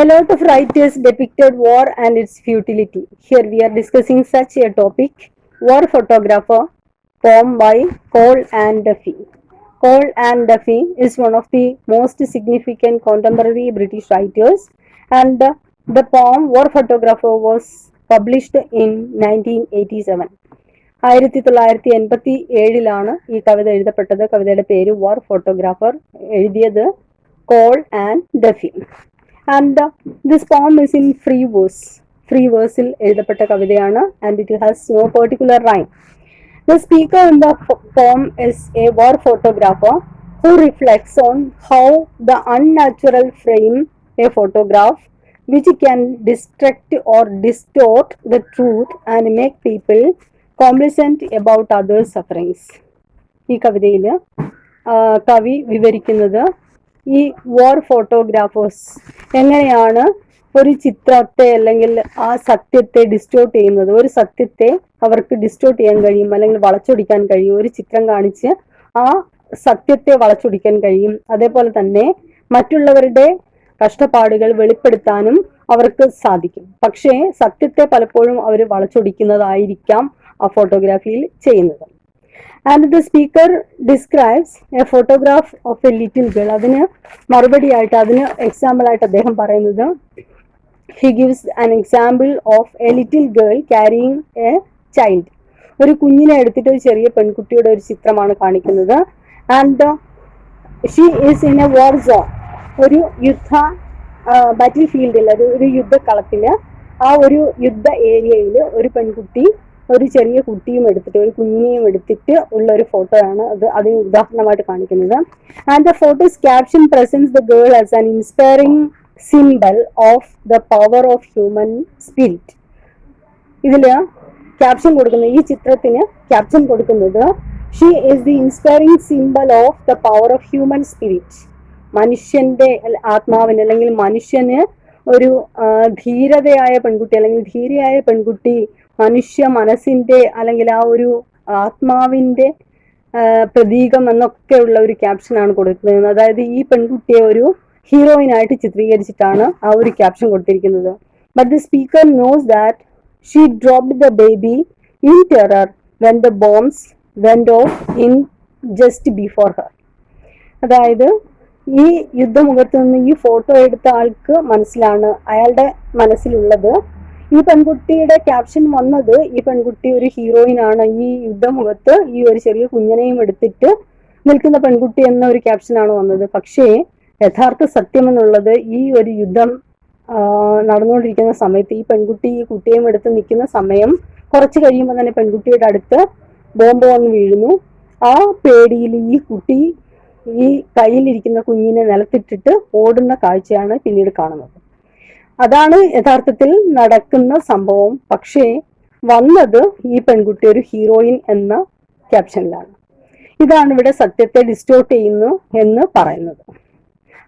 A lot of writers depicted war and its futility. Here we are discussing such a topic, War Photographer, poem by Cole and Duffy. Cole and Duffy is one of the most significant contemporary British writers, and the poem War Photographer was published in 1987. 1987 ഈ കവിത എഴുതപ്പെട്ടത്. കവിതയുടെ പേര് വാർ photographer, എഴുതിയത് call and Duffy. And this poem is in free verse. Free verse-il എഴുതപ്പെട്ട കവിതയാണ്, and it has no particular rhyme. The speaker in the poem is a war photographer who reflects on how the unnatural frame a photograph which can distract or distort the truth and make people complacent about others' sufferings. ഈ കവിതയിൽ കവി വിവരിക്കുന്നത് ഈ വാർ photographers എങ്ങനെയാണ് ഒരു ചിത്രത്തെ അല്ലെങ്കിൽ ആ സത്യത്തെ ഡിസ്റ്റോർട്ട് ചെയ്യുന്നത്. ഒരു സത്യത്തെ അവർക്ക് ഡിസ്റ്റോർട്ട് ചെയ്യാൻ കഴിയും, അല്ലെങ്കിൽ വളച്ചൊടിക്കാൻ കഴിയും. ഒരു ചിത്രം കാണിച്ച് ആ സത്യത്തെ വളച്ചൊടിക്കാൻ കഴിയും. അതേപോലെ തന്നെ മറ്റുള്ളവരുടെ കഷ്ടപ്പാടുകൾ വെളിപ്പെടുത്താനും അവർക്ക് സാധിക്കും. പക്ഷേ സത്യത്തെ പലപ്പോഴും അവർ വളച്ചൊടിക്കുന്നതായിരിക്കാം ആ ഫോട്ടോഗ്രാഫിയിൽ ചെയ്യുന്നത്. And the speaker describes A photograph of A little girl. അതിന് മറുപടിയായിട്ട്, അതിന് എക്സാമ്പിൾ ആയിട്ട് അദ്ദേഹം പറയുന്നത്, he gives an example of A little girl carrying A child. ഒരു കുഞ്ഞിനെ എടുത്തിട്ട് ഒരു ചെറിയ പെൺകുട്ടിയുടെ ഒരു ചിത്രമാണ് കാണിക്കുന്നത്. And she is in a war zone. ഒരു യുദ്ധ ബാറ്റിൽ ഫീൽഡിൽ, ഒരു യുദ്ധക്കളത്തിൽ, ആ ഒരു യുദ്ധ ഏരിയയിൽ ഒരു പെൺകുട്ടി ഒരു ചെറിയ കുട്ടിയും എടുത്തിട്ട്, ഒരു കുഞ്ഞിനെയും എടുത്തിട്ട് ഉള്ള ഒരു ഫോട്ടോ ആണ് അതിന് ഉദാഹരണമായിട്ട് കാണിക്കുന്നത്. And the photos caption presents the girl as an inspiring symbol of the power of human spirit. ഇതില് ക്യാപ്ഷൻ കൊടുക്കുന്നത്, ഈ ചിത്രത്തിന് ക്യാപ്ഷൻ കൊടുക്കുന്നത്, she is the inspiring symbol of the power of human spirit. മനുഷ്യന്റെ ആത്മാവിന്, അല്ലെങ്കിൽ മനുഷ്യന് ഒരു ധീരതയായ പെൺകുട്ടി, അല്ലെങ്കിൽ ധീരയായ പെൺകുട്ടി, മനുഷ്യ മനസ്സിന്റെ അല്ലെങ്കിൽ ആ ഒരു ആത്മാവിന്റെ പ്രതീകം എന്നൊക്കെയുള്ള ഒരു ക്യാപ്ഷനാണ് കൊടുക്കുന്നത്. അതായത് ഈ പെൺകുട്ടിയെ ഒരു ഹീറോയിനായിട്ട് ചിത്രീകരിച്ചിട്ടാണ് ആ ഒരു ക്യാപ്ഷൻ കൊടുത്തിരിക്കുന്നത്. But the speaker knows that she dropped the baby in terror when the bombs went off in just before Har. അതായത് ഈ യുദ്ധമുഖത്ത് നിന്ന് ഈ ഫോട്ടോ എടുത്ത ആൾക്ക് മനസ്സിലാണ്, അയാളുടെ മനസ്സിലുള്ളത്, ഈ പെൺകുട്ടിയുടെ ക്യാപ്ഷൻ വന്നത്, ഈ പെൺകുട്ടി ഒരു ഹീറോയിനാണ്, ഈ യുദ്ധമുഖത്ത് ഈ ഒരു ചെറിയ കുഞ്ഞിനെയും എടുത്തിട്ട് നിൽക്കുന്ന പെൺകുട്ടി എന്ന ഒരു ക്യാപ്ഷനാണ് വന്നത്. പക്ഷേ യഥാർത്ഥ സത്യം എന്നുള്ളത്, ഈ ഒരു യുദ്ധം നടന്നുകൊണ്ടിരിക്കുന്ന സമയത്ത് ഈ പെൺകുട്ടി ഈ കുട്ടിയെയും എടുത്ത് നിൽക്കുന്ന സമയം, കുറച്ച് കഴിയുമ്പോൾ തന്നെ പെൺകുട്ടിയുടെ അടുത്ത് ബോംബ് വന്ന് വീഴുന്നു. ആ പേടിയിൽ ഈ കുട്ടി ഈ കയ്യിലിരിക്കുന്ന കുഞ്ഞിനെ നിലത്തിട്ടിട്ട് ഓടുന്ന കാഴ്ചയാണ് പിന്നീട് കാണുന്നത്. അതാണ് യഥാർത്ഥത്തിൽ നടക്കുന്ന സംഭവം. പക്ഷേ വന്നത് ഈ പെൺകുട്ടി ഒരു ഹീറോയിൻ എന്ന ക്യാപ്ഷനിലാണ്. ഇതാണ് ഇവിടെ സത്യത്തെ ഡിസ്റ്റോർട്ട് ചെയ്യുന്നു എന്ന് പറയുന്നത്.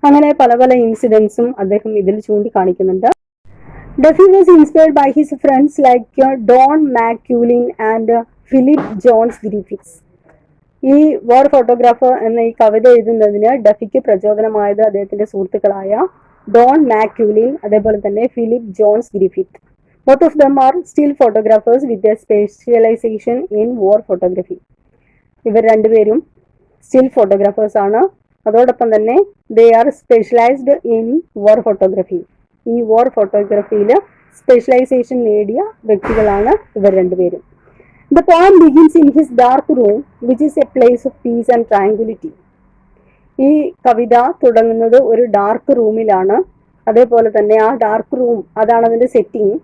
അങ്ങനെ പല പല ഇൻസിഡൻസും അദ്ദേഹം ഇതിൽ ചൂണ്ടിക്കാണിക്കുന്നുണ്ട്. Duffy was inspired by his friends like Don McCullin and Philip Jones Griffiths. ഈ വാർ ഫോട്ടോഗ്രാഫർ എന്ന ഈ കവിത എഴുതുന്നതിന് ഡഫിക്ക് പ്രചോദനമായത് അദ്ദേഹത്തിന്റെ സുഹൃത്തുക്കളായ ഡോൺ മാക്യൂലിൻ, അതേപോലെ തന്നെ Philip Jones Griffith. Both of them are still photographers with a specialisation in war photography. ഇവർ രണ്ടുപേരും സ്റ്റിൽ ഫോട്ടോഗ്രാഫേഴ്സ് ആണ്. അതോടൊപ്പം തന്നെ they are specialised in war photography. ഈ വാർ ഫോട്ടോഗ്രാഫിയിൽ സ്പെഷ്യലൈസേഷൻ നേടിയ വ്യക്തികളാണ് ഇവർ രണ്ടുപേരും. The poem begins in his dark room, which is a place of peace and tranquility. ഈ കവിത തുടങ്ങുന്നത് ഒരു ഡാർക്ക് റൂമിലാണ്. അതേപോലെ തന്നെ ആ ഡാർക്ക് റൂം, അതാണ് അതിന്റെ സെറ്റിംഗ്.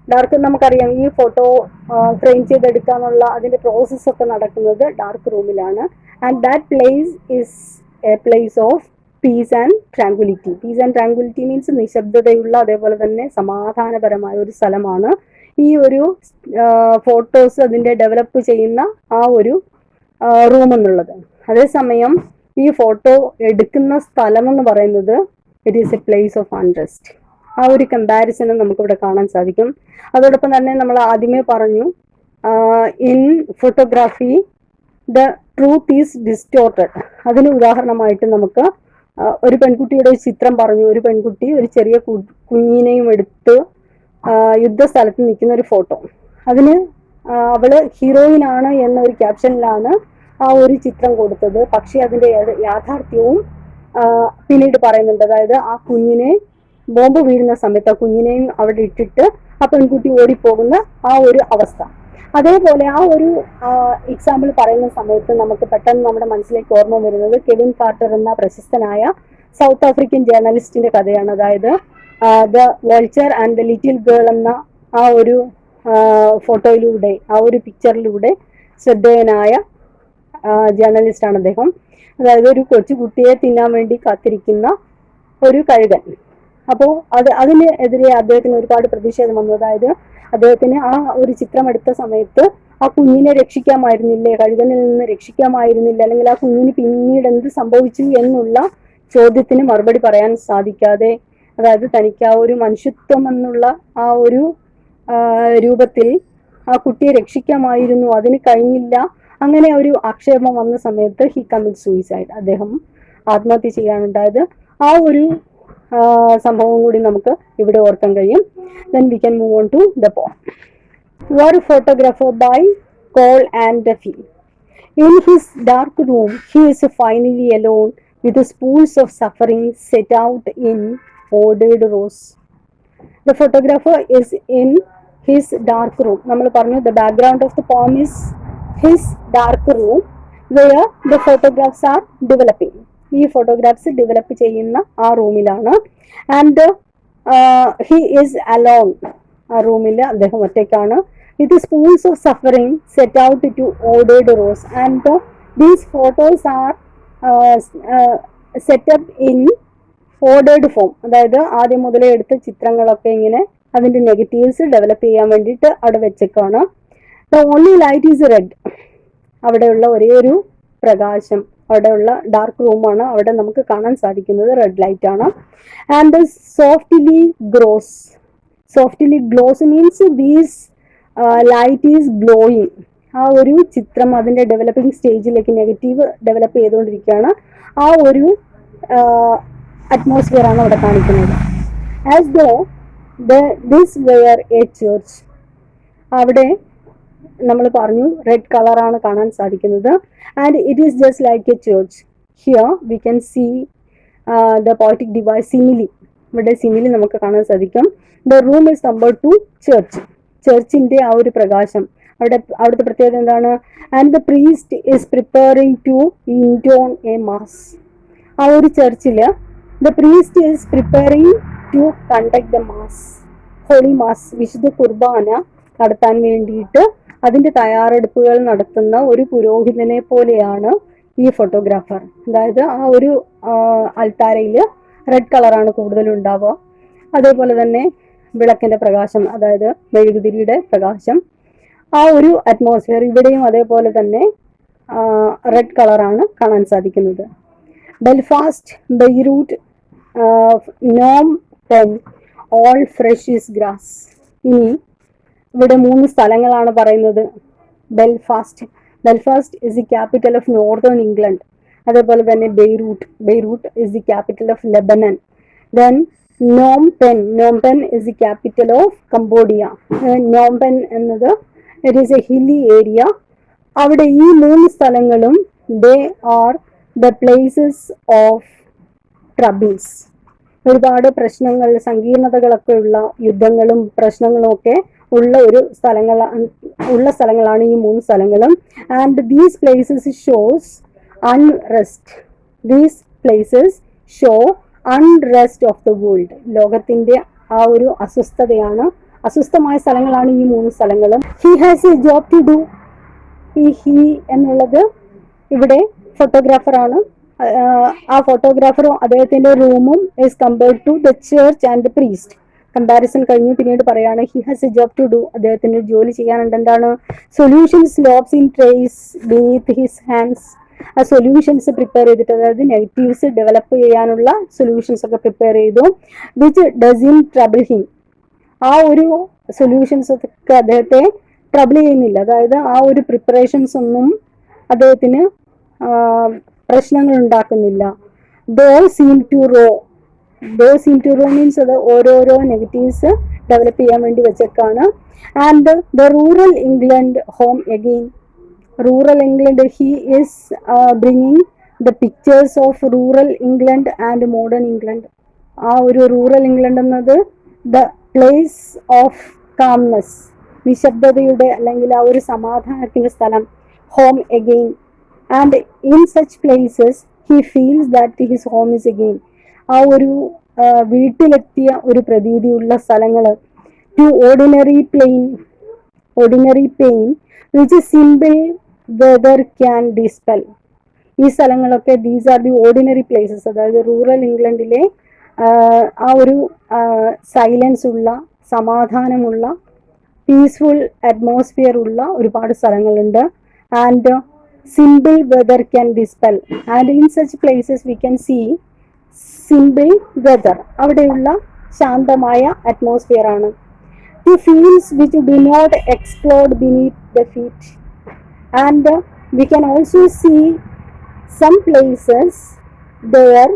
ഡാർക്ക് നമുക്കറിയാം, ഈ ഫോട്ടോ ഫ്രെയിം ചെയ്തെടുക്കാനുള്ള അതിന്റെ പ്രോസസ് ഒക്കെ നടക്കുന്നത് ഡാർക്ക് റൂമിലാണ്. And that place is a place of peace and tranquillity. Peace and tranquillity means നിശബ്ദതയുള്ള, അതേപോലെ തന്നെ സമാധാനപരമായ ഒരു സ്ഥലമാണ് ഈ ഒരു ഫോട്ടോസ് അതിന്റെ ഡെവലപ്പ് ചെയ്യുന്ന ആ ഒരു റൂം എന്നുള്ളത്. അതേസമയം ഈ ഫോട്ടോ എടുക്കുന്ന സ്ഥലം എന്ന് പറയുന്നത് it is A place of unrest. ആ ഒരു കമ്പാരിസൺ നമുക്കിവിടെ കാണാൻ സാധിക്കും. അതോടൊപ്പം തന്നെ നമ്മൾ ആദ്യമേ പറഞ്ഞു, in photography the truth is distorted. അതിന് ഉദാഹരണമായിട്ട് നമുക്ക് ഒരു പെൺകുട്ടിയുടെ ഒരു ചിത്രം പറഞ്ഞു. ഒരു പെൺകുട്ടി ഒരു ചെറിയ കുഞ്ഞിനെയും എടുത്ത് യുദ്ധസ്ഥലത്ത് നിൽക്കുന്ന ഒരു ഫോട്ടോ. അതിന് അവള് ഹീറോയിനാണ് എന്ന ഒരു ക്യാപ്ഷനിലാണ് ആ ഒരു ചിത്രം കൊടുത്തത്. പക്ഷെ അതിന്റെ യാഥാർത്ഥ്യവും പിന്നീട് പറയുന്നുണ്ട്. അതായത് ആ കുഞ്ഞിനെ ബോംബ് വീഴുന്ന സമയത്ത് ആ കുഞ്ഞിനെയും അവിടെ ഇട്ടിട്ട് ആ പെൺകുട്ടി ഓടിപ്പോകുന്ന ആ ഒരു അവസ്ഥ. അതേപോലെ ആ ഒരു എക്സാമ്പിൾ പറയുന്ന സമയത്ത് നമുക്ക് പെട്ടെന്ന് നമ്മുടെ മനസ്സിലേക്ക് ഓർമ്മ വരുന്നത് കെവിൻ കാർട്ടർ എന്ന പ്രശസ്തനായ സൗത്ത് ആഫ്രിക്കൻ ജേർണലിസ്റ്റിന്റെ കഥയാണ്. അതായത് the vulture and the little girl എന്ന ആ ഒരു ഫോട്ടോയിലൂടെ, ആ ഒരു പിക്ചറിലൂടെ ശ്രദ്ധേയനായ ജേർണലിസ്റ്റ് ആണ് അദ്ദേഹം. അതായത് ഒരു കൊച്ചുകുട്ടിയെ തിന്നാൻ വേണ്ടി കാത്തിരിക്കുന്ന ഒരു കഴുകൻ. അപ്പോൾ അതിനെതിരെ അദ്ദേഹത്തിന് ഒരുപാട് പ്രതിഷേധം വന്നു. അതായത് അദ്ദേഹത്തിന് ആ ഒരു ചിത്രം എടുത്ത സമയത്ത് ആ കുഞ്ഞിനെ രക്ഷിക്കാമായിരുന്നില്ലേ, കഴുകനിൽ നിന്ന് രക്ഷിക്കാമായിരുന്നില്ല, അല്ലെങ്കിൽ ആ കുഞ്ഞിന് പിന്നീട് എന്ത് സംഭവിച്ചു എന്നുള്ള ചോദ്യത്തിന് മറുപടി പറയാൻ സാധിക്കാതെ, അതായത് തനിക്ക് ആ ഒരു മനുഷ്യത്വം എന്നുള്ള ആ ഒരു രൂപത്തിൽ ആ കുട്ടിയെ രക്ഷിക്കാമായിരുന്നു, അതിന് കഴിഞ്ഞില്ല, അങ്ങനെ ഒരു ആക്ഷേപം വന്ന സമയത്ത് ഹി കമ്മിറ്റ് സൂയിസൈഡ്, അദ്ദേഹം ആത്മഹത്യ ചെയ്യാനുണ്ടായത്. ആ ഒരു സംഭവം കൂടി നമുക്ക് ഇവിടെ ഓർക്കാൻ കഴിയും. Then we can move on to the poem. War Photographer by Cole and Duffy. In his dark room, he is finally alone with the spools of suffering set out in ordered rows. The photographer is in his dark room. നമ്മൾ പറഞ്ഞു the background of the poem is his dark room where the photographs are developing. ഈ photographs develop ചെയ്യുന്ന ആ റൂമിലാണ്. And he is alone, ആ റൂമിൽ അദ്ദേഹം ഒറ്റയ്ക്കാണ്. With spoons of suffering set out to ordered rows. And these photos are set up in ordered form. അതായത് ആദ്യം മുതലേ എടുത്ത ചിത്രങ്ങളൊക്കെ ഇങ്ങനെ അതിന്റെ നെഗറ്റീവ്സ് ഡെവലപ്പ് ചെയ്യാൻ വേണ്ടിയിട്ട് അവിടെ വെച്ചേക്കാണ്. The only light is red. അവിടെയുള്ള ഒരേ ഒരു പ്രകാശം, അവിടെയുള്ള ഡാർക്ക് റൂമാണ്, അവിടെ നമുക്ക് കാണാൻ സാധിക്കുന്നത് റെഡ് ലൈറ്റ് ആണ്. And softly glows. Softly glows means these light is glowing. ആ ഒരു ചിത്രം അതിന്റെ ഡെവലപ്പിംഗ് സ്റ്റേജിലേക്ക് നെഗറ്റീവ് ഡെവലപ്പ് ചെയ്തുകൊണ്ടിരിക്കുകയാണ്. ആ ഒരു അറ്റ്മോസ്ഫിയർ ആണ് അവിടെ കാണിക്കുന്നത്. As though this were a church. അവിടെ നമ്മൾ പറഞ്ഞു റെഡ് കളറാണ് കാണാൻ സാധിക്കുന്നത്. And it is just like a church. Here we can see the poetic device simile. ഇവിടെ സിമിലി നമുക്ക് കാണാൻ സാധിക്കും. The room is compared to church. ചർച്ചിന്റെ ആ ഒരു പ്രകാശം, അവിടുത്തെ പ്രത്യേകത എന്താണ്? And the priest is preparing to intone a mass. ആ ഒരു ചർച്ചിൽ the priest is preparing to conduct the mass, holy mass, വിശുദ്ധ കുർബാന നടത്താൻ വേണ്ടിയിട്ട് അതിന്റെ തയ്യാറെടുപ്പുകൾ നടത്തുന്ന ഒരു പുരോഹിതനെ പോലെയാണ് ഈ ഫോട്ടോഗ്രാഫർ. അതായത് ആ ഒരു അൾത്താരയിൽ റെഡ് കളറാണ് കൂടുതലും ഉണ്ടാവുക. അതേപോലെ തന്നെ വിളക്കിന്റെ പ്രകാശം, അതായത് മെഴുകുതിരിയുടെ പ്രകാശം, ആ ഒരു അറ്റ്മോസ്ഫിയർ ഇവിടെയും അതേപോലെ തന്നെ റെഡ് കളറാണ് കാണാൻ സാധിക്കുന്നത്. Belfast, Beirut, Phnom Penh, all fresh is grass. ഇനി ഇവിടെ 3 സ്ഥലങ്ങളാണ് പറയുന്നത്. Belfast is the capital of northern England. അതേപോലെ തന്നെ Beirut is the capital of Lebanon. Then Phnom Penh is the capital of Cambodia. Phnom Penh എന്നത് it is a hilly area. അവിടെ ഈ 3 സ്ഥലങ്ങളും they are the places of troubles. ഒരുപാട് പ്രശ്നങ്ങൾ, സങ്കീർണതകളൊക്കെ ഉള്ള യുദ്ധങ്ങളും പ്രശ്നങ്ങളും ഒക്കെ ഉള്ള സ്ഥലങ്ങളാണ് ഈ 3 സ്ഥലങ്ങളും. And these places shows unrest. These places show unrest of the world. ലോകത്തിന്റെ ആ ഒരു അസ്വസ്ഥമായ സ്ഥലങ്ങളാണ് ഈ 3 സ്ഥലങ്ങളും. He has a job to do. He എന്നുള്ളത് ഇവിടെ ഫോട്ടോഗ്രാഫറാണ്. ആ ഫോട്ടോഗ്രാഫറും അദ്ദേഹത്തിന്റെ റൂമും is compared to the church and the priest. Comparison കഴിഞ്ഞു പിന്നീട് പറയാണ് he has a job to do. അദ്ദേഹത്തിന് ജോലി ചെയ്യാനുണ്ട്. എന്താണ്? Solutions lobs in trays beneath his hands. ആ സൊല്യൂഷൻസ് പ്രിപ്പയർ ചെയ്തിട്ട്, അതായത് നെഗറ്റീവ്സ് ഡെവലപ്പ് ചെയ്യാനുള്ള സൊല്യൂഷൻസ് ഒക്കെ പ്രിപ്പയർ ചെയ്തു. Which doesn't trouble him. ആ ഒരു സൊല്യൂഷൻസ് ഒക്കെ അദ്ദേഹത്തെ ട്രബിൾ ചെയ്യുന്നില്ല. അതായത് ആ ഒരു പ്രിപ്പറേഷൻസ് ഒന്നും അദ്ദേഹത്തിന് പ്രശ്നങ്ങൾ ഉണ്ടാക്കുന്നില്ല. Though seem to row. Though seem to row means അത് ഓരോരോ നെഗറ്റീവ്സ് ഡെവലപ്പ് ചെയ്യാൻ വേണ്ടി വെച്ചേക്കാണ്. And the rural England home again. Rural England, he is bringing the pictures of rural England and modern England. ആ ഒരു റൂറൽ ഇംഗ്ലണ്ട് എന്നത് the place of calmness, നിശബ്ദതയുടെ അല്ലെങ്കിൽ ആ ഒരു സമാധാനത്തിന്റെ സ്ഥലം. Home again. And in such places he feels that his home is again. ആ ഒരു വീട്ടിലെത്തിയ ഒരു പ്രതീതിയുള്ള സ്ഥലങ്ങൾ. Too ordinary pain which simple weather can dispel. ഈ സ്ഥലങ്ങളൊക്കെ these are the ordinary places. അതായത് റൂറൽ ഇംഗ്ലണ്ടിലെ ആ ഒരു സൈലൻസ് ഉള്ള, സമാധാനമുള്ള, പീസ്ഫുൾ അറ്റ്മോസ്ഫിയർ ഉള്ള ഒരുപാട് സ്ഥലങ്ങളുണ്ട്. And simple weather can dispel. And in such places we can see simple weather. അവിടെയുള്ള ശാന്തമായ അറ്റ്മോസ്ഫിയർ ആണ്. To feels which do not explode beneath the feet. And we can also see some places there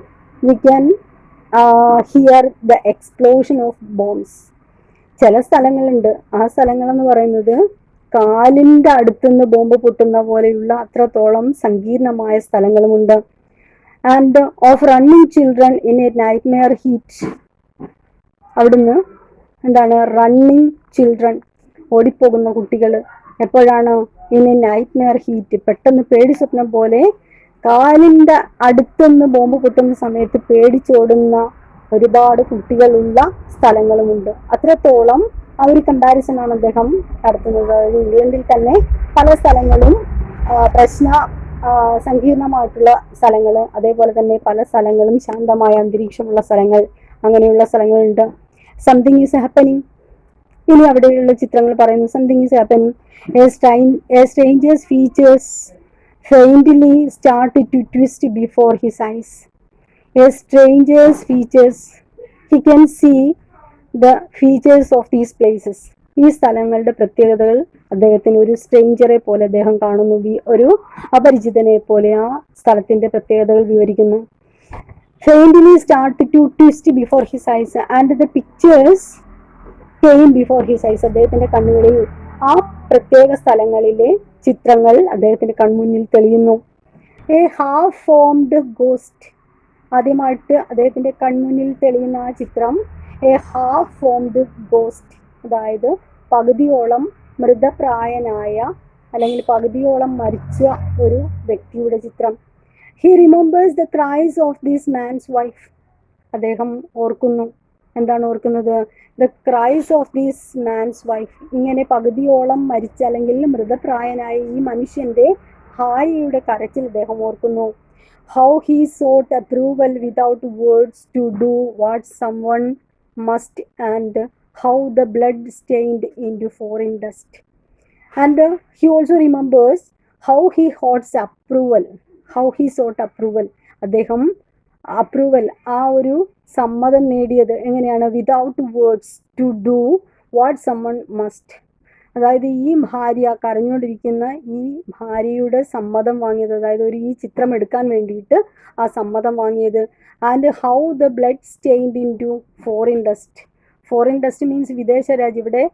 we can hear the explosion of bombs. ചില സ്ഥലങ്ങളുണ്ട്, ആ സ്ഥലങ്ങളെന്ന് പറയുന്നത് കാലിൻ്റെ അടുത്തുനിന്ന് bomb പൊട്ടുന്ന പോലെയുള്ള അത്രത്തോളം സങ്കീർണമായ സ്ഥലങ്ങളുമുണ്ട്. And of running children in a nightmare heat. അവിടുന്ന് എന്താണ്, റണ്ണിങ് ചിൽഡ്രൻ, ഓടിപ്പോകുന്ന കുട്ടികൾ. എപ്പോഴാണ്? ഇൻ എ നൈറ്റ്മെയർ ഹീറ്റ്, പെട്ടെന്ന് പേടി സ്വപ്നം പോലെ കാലിൻ്റെ അടുത്തുനിന്ന് ബോംബ് പൊട്ടുന്ന സമയത്ത് പേടിച്ചോടുന്ന ഒരുപാട് കുട്ടികളുള്ള സ്ഥലങ്ങളുമുണ്ട്. അത്രത്തോളം ആ ഒരു കമ്പാരിസൺ ആണ് അദ്ദേഹം നടത്തുന്നത്. അതായത് ഇംഗ്ലണ്ടിൽ തന്നെ പല സ്ഥലങ്ങളും സങ്കീർണമായിട്ടുള്ള സ്ഥലങ്ങൾ, അതേപോലെ തന്നെ പല സ്ഥലങ്ങളും ശാന്തമായ അന്തരീക്ഷമുള്ള സ്ഥലങ്ങൾ, അങ്ങനെയുള്ള സ്ഥലങ്ങളുണ്ട്. Something is happening. ഇനി അവിടെയുള്ള ചിത്രങ്ങൾ പറയുന്നു. Something is happening. A strangers features faintly started to twist before his eyes. A stranger's features. He can see the features of these places. ഈ സ്ഥലങ്ങളുടെ പ്രത്യേകതകൾ അദ്ദേഹത്തിന് ഒരു സ്ട്രേഞ്ചറെ പോലെ അദ്ദേഹം കാണുന്നു, ഒരു അപരിചിതനെ പോലെ ആ സ്ഥലത്തിന്റെ പ്രത്യേകതകൾ വിവരിക്കുന്നു. Faintly started to twist before his eyes and the pictures came before his eyes. അദ്ദേഹത്തിന്റെ കണ്ണുകളിൽ ആ പ്രത്യേക സ്ഥലങ്ങളിലെ ചിത്രങ്ങൾ അദ്ദേഹത്തിന്റെ കൺമുന്നിൽ തെളിയുന്നു. A half formed ghost. ആദ്യമായിട്ട് അദ്ദേഹത്തിന്റെ കൺമുന്നിൽ തെളിയുന്ന ആ ചിത്രം എ ഹാഫ് ഫോംഡ് ഗോസ്റ്റ്, അതായത് പകുതിയോളം മൃതപ്രായനായ അല്ലെങ്കിൽ പകുതിയോളം മരിച്ച ഒരു വ്യക്തിയുടെ ചിത്രം. He remembers the cries of this man's wife. അദ്ദേഹം ഓർക്കുന്നു. എന്താണ് ഓർക്കുന്നത്? The cries of this man's wife. ഇങ്ങനെ പകുതിയോളം മരിച്ച അല്ലെങ്കിൽ മൃതപ്രായനായ ഈ മനുഷ്യന്റെ ഭാര്യയുടെ കരച്ചിൽ അദ്ദേഹം ഓർക്കുന്നു. How he sought approval without words to do what someone must and how the blood stained in to foreign dust. And he also remembers how he hots approval. How he sought approval. അദ്ദേഹം approval, ആ ഒരു സമ്മതം നേടിയത് എങ്ങനെയാണ്? Without words to do what summon must. അതായത് ഈ ഭാര്യ, കരഞ്ഞുകൊണ്ടിരിക്കുന്ന ഈ ഭാര്യയുടെ സമ്മതം വാങ്ങിയത്, അതായത് ഈ ചിത്രം എടുക്കാൻ വേണ്ടിയിട്ട് ആ സമ്മതം വാങ്ങിയത്. And how the blood stained in to foreign dust. Foreign dust means വിദേശ രാജ്യം. ഇവിടെ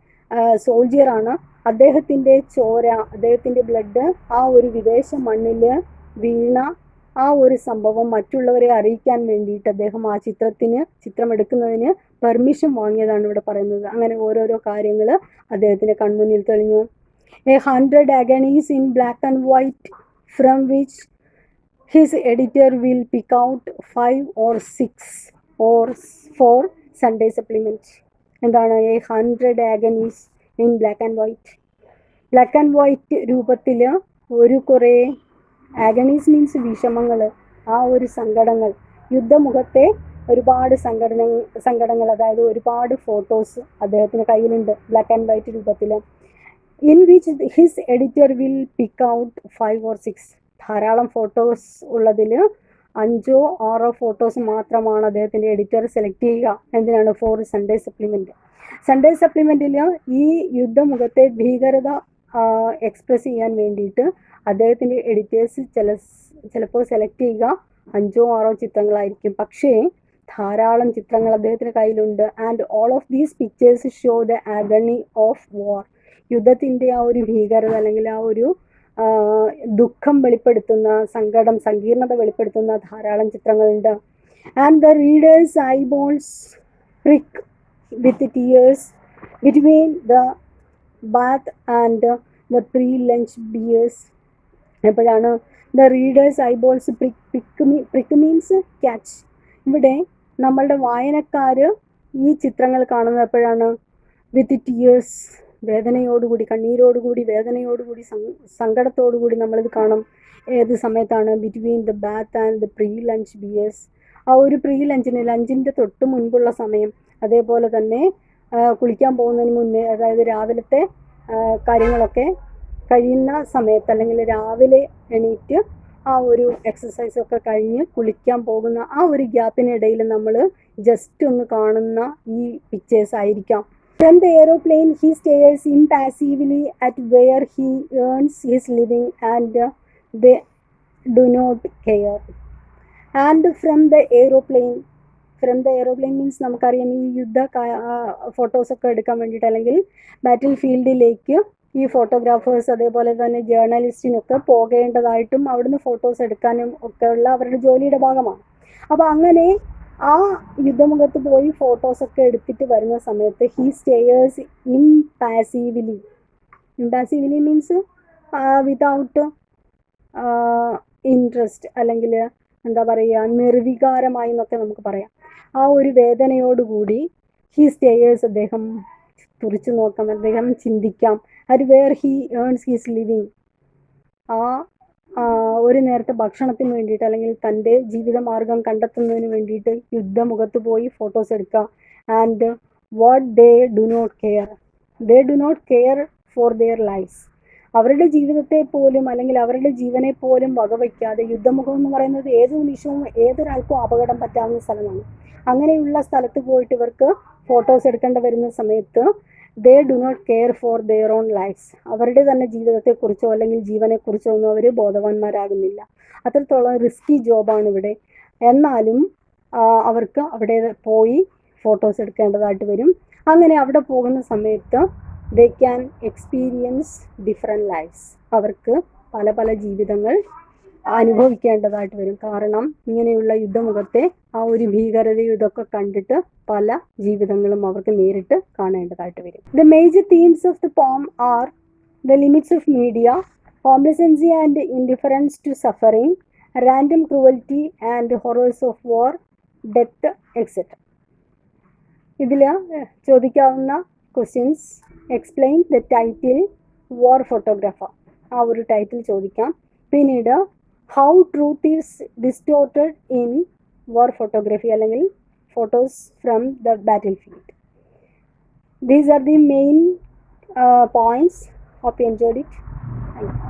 സോൾജിയറാണ്. അദ്ദേഹത്തിൻ്റെ ചോര, അദ്ദേഹത്തിൻ്റെ ബ്ലഡ് ആ ഒരു വിദേശ മണ്ണിൽ വീണ ആ ഒരു സംഭവം മറ്റുള്ളവരെ അറിയിക്കാൻ വേണ്ടിയിട്ട് അദ്ദേഹം ആ ചിത്രം എടുക്കുന്നതിന് പെർമിഷൻ വാങ്ങിയതാണ് ഇവിടെ പറയുന്നത്. അങ്ങനെ ഓരോരോ കാര്യങ്ങൾ അദ്ദേഹത്തിൻ്റെ കൺമുന്നിൽ തെളിഞ്ഞു. A 100 agonies in black and white from which his editor will pick out 5 or 6 or 4 Sunday supplement. എന്താണ്? A 100 agonies in black and white. Black and white രൂപത്തിൽ ഒരു കുറേ ആഗണീസ് മീൻസ് വിഷമങ്ങൾ, ആ ഒരു സങ്കടങ്ങൾ, യുദ്ധമുഖത്തെ ഒരുപാട് സങ്കടങ്ങൾ, അതായത് ഒരുപാട് ഫോട്ടോസ് അദ്ദേഹത്തിൻ്റെ കയ്യിലുണ്ട് ബ്ലാക്ക് ആൻഡ് വൈറ്റ് രൂപത്തിൽ. In which his editor will pick out 5 or 6. ധാരാളം ഫോട്ടോസ് ഉള്ളതിൽ 5 or 6 ഫോട്ടോസ് മാത്രമാണ് അദ്ദേഹത്തിൻ്റെ എഡിറ്റർ സെലക്ട് ചെയ്യുക. എന്തിനാണ്? Four Sunday supplement. സൺഡേ സപ്ലിമെൻറ്റിൽ ഈ യുദ്ധമുഖത്തെ ഭീകരത എക്സ്പ്രസ് ചെയ്യാൻ വേണ്ടിയിട്ട് അദ്ദേഹത്തിൻ്റെ എഡിറ്റേഴ്സ് ചിലപ്പോൾ സെലക്ട് ചെയ്യുക 5 6 ചിത്രങ്ങളായിരിക്കും, പക്ഷേ ധാരാളം ചിത്രങ്ങൾ അദ്ദേഹത്തിന്റെ കയ്യിലുണ്ട്. And all of these pictures show the agony of വാർ. യുദ്ധത്തിന്റെ ആ ഒരു ഭീകരത അല്ലെങ്കിൽ ആ ഒരു ദുഃഖം വെളിപ്പെടുത്തുന്ന, സങ്കീർണത വെളിപ്പെടുത്തുന്ന ധാരാളം ചിത്രങ്ങളുണ്ട്. And the readers eyeballs prick with tears between the bath and the pre lunch beers. എപ്പോഴാണ് the readers eyeballs prick means catch. ഇവിടെ നമ്മളുടെ വായനക്കാർ ഈ ചിത്രങ്ങൾ കാണുന്നത് എപ്പോഴാണ്? വിത്ത് ടീയേഴ്സ്, വേദനയോടുകൂടി, കണ്ണീരോടുകൂടി, വേദനയോടുകൂടി, സങ്കടത്തോടുകൂടി നമ്മളിത് കാണും. ഏത് സമയത്താണ്? Between the bath and the pre lunch bears. ആ ഒരു പ്രീ ലഞ്ചിൻ്റെ തൊട്ട് മുൻപുള്ള സമയം, അതേപോലെ തന്നെ കുളിക്കാൻ പോകുന്നതിന് മുന്നേ, അതായത് രാവിലത്തെ കാര്യങ്ങളൊക്കെ കഴിയുന്ന സമയത്ത്, അല്ലെങ്കിൽ രാവിലെ എണീറ്റ് ആ ഒരു എക്സസൈസൊക്കെ കഴിഞ്ഞ് കുളിക്കാൻ പോകുന്ന ആ ഒരു ഗ്യാപ്പിനിടയിൽ നമ്മൾ ജസ്റ്റ് ഒന്ന് കാണുന്ന ഈ പിക്ചേഴ്സ് ആയിരിക്കാം. From the aeroplane, he stares impassively at where he earns his living and they do not care. And from the aeroplane means നമുക്കറിയാം ഈ യുദ്ധ ഫോട്ടോസൊക്കെ എടുക്കാൻ വേണ്ടിയിട്ട്, അല്ലെങ്കിൽ ബാറ്റിൽ ഫീൽഡിലേക്ക് ഈ ഫോട്ടോഗ്രാഫേഴ്സ് അതേപോലെ തന്നെ ജേർണലിസ്റ്റിനൊക്കെ പോകേണ്ടതായിട്ടും അവിടുന്ന് ഫോട്ടോസ് എടുക്കാനും ഒക്കെ ഉള്ള അവരുടെ ജോലിയുടെ ഭാഗമാണ്. അപ്പോൾ അങ്ങനെ ആ യുദ്ധമുഖത്ത് പോയി ഫോട്ടോസൊക്കെ എടുത്തിട്ട് വരുന്ന സമയത്ത് he stares impassively means without interest, അല്ലെങ്കിൽ എന്താ പറയുക, നിർവികാരമായി എന്നൊക്കെ നമുക്ക് പറയാം. ആ ഒരു വേദനയോടുകൂടി ഹീ സ്റ്റേയേഴ്സ്, അദ്ദേഹം തുറിച്ചു നോക്കാം, അദ്ദേഹം ചിന്തിക്കാം. At where he earns his living, ആ ഒരു നേരത്തെ ഭക്ഷണത്തിന് വേണ്ടിയിട്ട്, അല്ലെങ്കിൽ തൻ്റെ ജീവിതമാർഗം കണ്ടെത്തുന്നതിന് വേണ്ടിയിട്ട് യുദ്ധമുഖത്ത് പോയി ഫോട്ടോസ് എടുക്കുക. And what they do not care for their lives. അവരുടെ ജീവിതത്തെ പോലും, അല്ലെങ്കിൽ അവരുടെ ജീവനെ പോലും വകവയ്ക്കാതെ, യുദ്ധമുഖം എന്ന് പറയുന്നത് ഏത് നിമിഷവും ഏതൊരാൾക്കും അപകടം പറ്റാവുന്ന സ്ഥലമാണ്. അങ്ങനെയുള്ള സ്ഥലത്ത് പോയിട്ട് ഇവർക്ക് ഫോട്ടോസ് എടുക്കേണ്ടി വരുന്ന സമയത്ത് they do not care for their own lives. അവരുടെ തന്നെ ജീവിതത്തെക്കുറിച്ചോ അല്ലെങ്കിൽ ജീവനെക്കുറിച്ചോ ഒന്നും അവർ ബോധവാന്മാരാകുന്നില്ല. അത്രത്തോളം റിസ്കി ജോബാണ് ഇവിടെ. എന്നാലും അവർക്ക് അവിടെ പോയി ഫോട്ടോസ് എടുക്കേണ്ടതായിട്ട് വരും. അങ്ങനെ അവിടെ പോകുന്ന സമയത്ത് they can experience different lives. അവർക്ക് പല പല ജീവിതങ്ങൾ അനുഭവിക്കേണ്ടതായിട്ട് വരും. കാരണം ഇങ്ങനെയുള്ള യുദ്ധമുഖത്തെ ആ ഒരു ഭീകരതയും ഇതൊക്കെ കണ്ടിട്ട് പല ജീവിതങ്ങളും അവർക്ക് നേരിട്ട് കാണേണ്ടതായിട്ട് വരും. The major themes of the poem are the limits of media, complacency and indifference to suffering, random cruelty and horrors of war, death etcetera. ഇതിൽ ചോദിക്കാവുന്ന questions: explain the title war photographer, ആ ഒരു ടൈറ്റിൽ ചോദിക്കാം. പിന്നീട് how truth is distorted in war photography, അല്ലെങ്കിൽ photos from the battlefield. These are the main points. Hope you enjoyed it. Thank you.